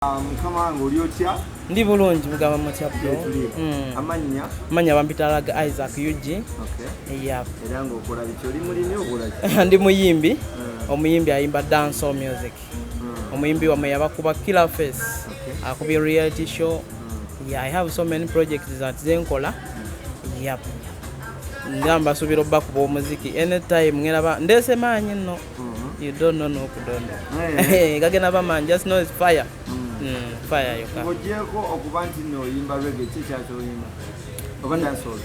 Mukama ng'oli otya? Ndi bulungi mugaba mutya bro. Amanya? Amanya bampitalaga Isaac UG. Okay. Yep. Era ng'okola biki? Oli mulimi okola ki? Ndi muyimbi. Omuyimbi ayimba dancehall music. Omuyimbi wamwe yabakuba Killer Face. Akubi reality show. Yeah, I have so many projects that zenkola. Yep. Ngamba subiro bakuba omuziki anytime ngeraba ndese manyi no. You don't know no kudondo. Gagena bamanyi just know it's fire. Fire yoka. Ngojeko okuba nti no yimba reggae chichacho yimba. Oba dancehall.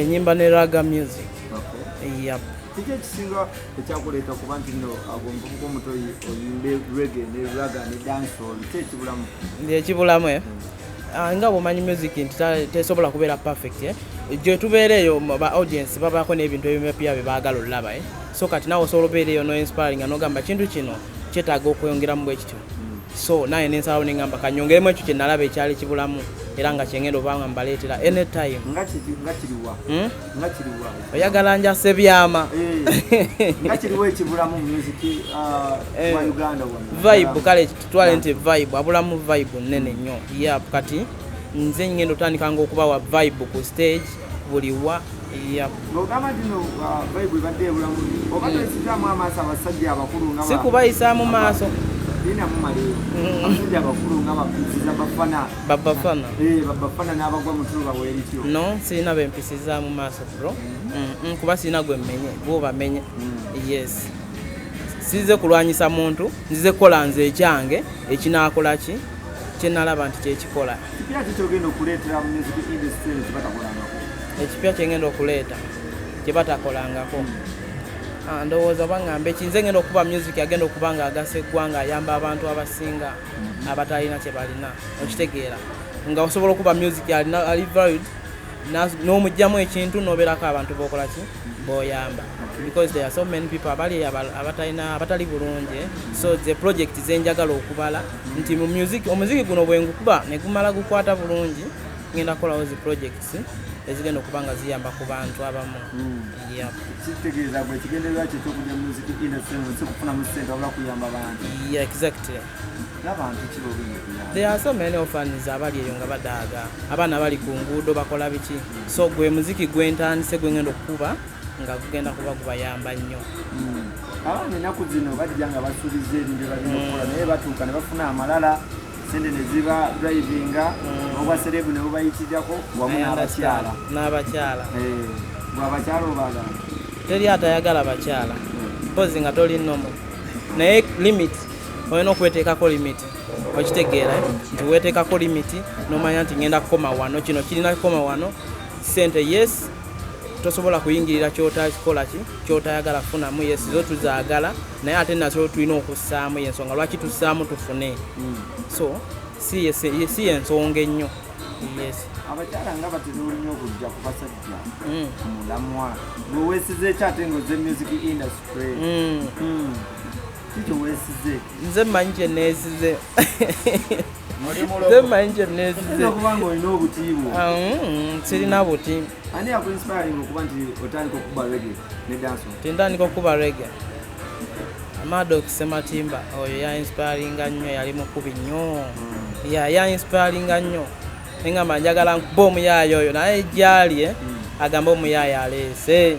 Nyimba ne raga music. Okay. Yep. Kije kisinga ekyakuleta kuba nti no agomba Muto oyimbe reggae ne raga ne dancehall tekibulamu. Ndiye kibulamu nga bomanyi music nti tesobola kubeera perfect je tubeereyo ba audience babako n'ebintu ebimepya bebagala olaba so kati nawo solo beereyo no inspiring anogamba kintu kino kyetaaga okweyongera mu bwekityo so naye nensalawo nengamba kanyongeremu ekyo kye nalaba ekyali kibulamu era nga kyengendo banga mbaleetera anytime nga kiriwa oyagala njase byama nga kiriwa ekibulamu mu music wa Uganda vibe kale tutwale nti vibe abulamu vibe nene nnyo yep kati nze ngendo tandikanga okubawa vibe ku stage buliwa yep ngogamba dino vibe badde bulamu obadde sizamu amasa abasajja abakulu nga sikubayisa mu maaso dina mu mali abasajja abakulu nga bapisiza babafana babafana n'abagwa mu turuba weerityo no sina bempisiza mu maaso bro kuba sina gwe mmenye bo bamenye yes size kulwanyisa muntu nzize kola nze ekyange ekinakola ki kyenalaba nti kyekikola kipya kyogenda okuleetera mu music industry kibatakolangako ekipya kyengenda okuleeta kibatakolangako ndowooza bangambe kinze ngenda okuba music agenda okuba nga agasa eggwanga ayamba abantu abasinga abatalina kye balina okitegeera nga osobola okuba music ali varied n'omugyamu ekintu n'obeerako abantu bokola ki boyamba because there are so many people abatali bulungi so the project zenjagala okubala nti mu music omuziki guno bwengukuba ne gumala gukwata bulungi ngenda kolawo zi projects ezigenda okuba nga ziyamba ku bantu abamu kitegeeza gwe kigendererwa kyo kyokujja mu music industry si kufunamu ssente wabula kuyamba bantu exactly n'abantu kibobinga there are so many orphans abali eyo nga badaaga abaana bali ku nguudo bakola biki so gwe muziki gwentandise gwengenda okukuba nga gugenda kuba gubayamba nnyo abaana ennaku zino bajja nga basuubiza ebintu balina okukola naye batuuka ne bafuna amalala sente ne ziba drivinga obwa serebu ne bubayitirirako wamu n'abakyala bw'abakyala obaagala teri atayagala bakyala mpozi nga toli nnomo naye limit olina okweteekako limiti okitegeera nti weeteekako limiti n'omanya nti ngenda kukoma wano kino kirina kukoma wano sente yes tosobola kuyingirira kyotakikola ki kyotayagala kufunamu yes zo tuzaagala naye ate nazo tulina okussaamu yensonga lwaki tussaamu tufune so si ensonga ennyo yes abakyala nga batera nnyo okujja ku basajja mulamwa gwe weesize ekyate ng'oze music industry kikyo weesize nze mmanyi kyeneesize okubanga olina obutiibwa sirina buti ani yakuinspiring okuba nti otandika okukuba reggae ne dancehall tintandika okukuba reggae Amadox Sematimba oyo yainspiringa nnyo yali mukubi nnyo yainspiringa nnyo engamba njagala nkuba omuyaayo oyo naye gyali agamba omuyaayo aleese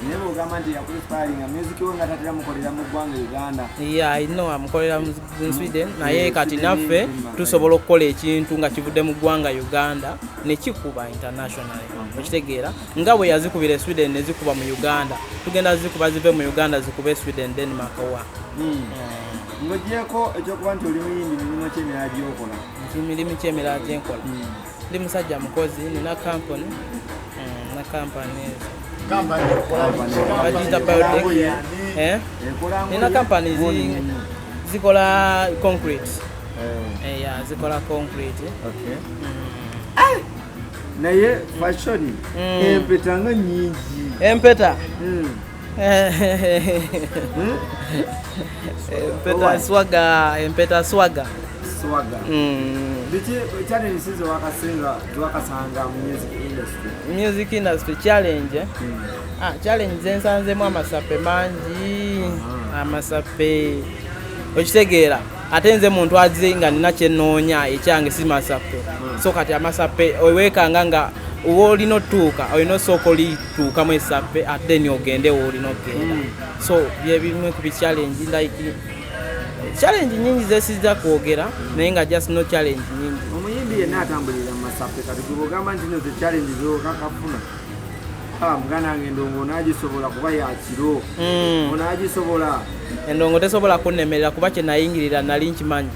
never ogamba nti yakuinspiringa music we nga tatera mukolera mu ggwanga Uganda I know amukolera mu Sweden naye kati naffe tusobola okukola ekintu nga kivudde mu ggwanga Uganda ne kikuba internationally okitegeera nga bwe yazikubira Sweden ne zikuba mu Uganda tugenda zikuba zive mu Uganda zikube Sweden Denmark wa ng'ogyeko ekyokuba nti oli muyimbi mirimu ky'emirala gy'okola mirimu ky'emirala gyenkola ndi musajja mukozi nina kampani Bajita biotech nina companies zikola concrete zikola concrete naye fashion empeta nga nyingi empeta empeta swaga challenge sizo wakasanga music industry challenge challenge zensanzemu amasape mangi amasape okitegeera ate nze muntu azze nga nina kyenoonya ekyange si masappe so kati amasappe owekanga nga olina otuuka olina osooka olituukamu esappe ate ni ogende woolina okgenda so byebimu ku bichallenge like challenge nyingi zesizza kwogera naye nga just no challenge nyingi omuyimbi yenna atambulira mu masappe kati gwebogamba nti no ze challenge zokakafuna muganda wange endongo naagisobola kuba yakiro naagisobola endongo tesobola kunnemerera kuba kye nayingirira nali nkimanyi